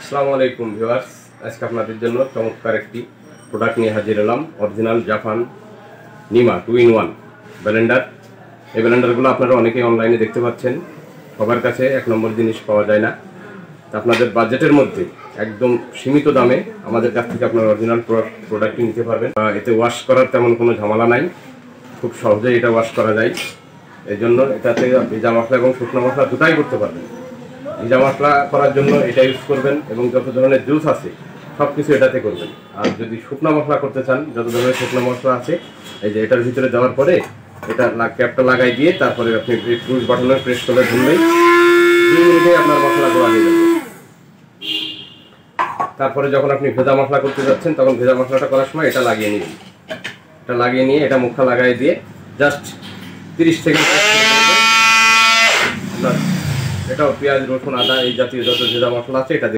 আসসালামু আলাইকুম ভিউয়ার্স, আজকে আপনাদের জন্য চমৎকার একটি প্রোডাক্ট নিয়ে হাজির হলাম। অরিজিনাল জাপান নিমা 2-in-1 ব্লেন্ডার। এই ব্লেন্ডারগুলো আপনারা অনেকেই অনলাইনে দেখতে পাচ্ছেন, সবার কাছে এক নম্বর জিনিস পাওয়া যায় না। তা আপনাদের বাজেটের মধ্যে একদম সীমিত দামে আমাদের কাছ থেকে আপনারা অরিজিনাল প্রোডাক্টটি নিতে পারবেন। এতে ওয়াশ করার তেমন কোনো ঝামেলা নাই, খুব সহজেই এটা ওয়াশ করা যায়। এই জন্য এটাতে ভেজা মশলা এবং শুকনো মশলা দুটাই করতে পারবেন। ভেজা মশলা করার জন্য এটা ইউজ করবেন এবং যত ধরনের জুস আছে সব কিছু এটাতে করবেন। আর যদি শুকনো মশলা করতে চান, যত ধরনের শুকনো মশলা আছে এই যে এটার ভিতরে দেওয়ার পরে এটা ক্যাপটা লাগাই দিয়ে তারপরে আপনি পুশ বাটনে প্রেস করে ধরলেই 2 মিনিটে আপনার মশলা করা হয়ে যাবে। তারপরে যখন আপনি ভেজা মশলা করতে যাচ্ছেন তখন ভেজা মশলাটা করার সময় এটা লাগিয়ে নিন। এটা লাগিয়ে নিয়ে এটা মুখটা লাগাই দিয়ে জাস্ট 30 সেকেন্ড এটাও পেঁয়াজ, রসুন, আদা এই জাতীয় যত ভেজা মশলা আছে এটা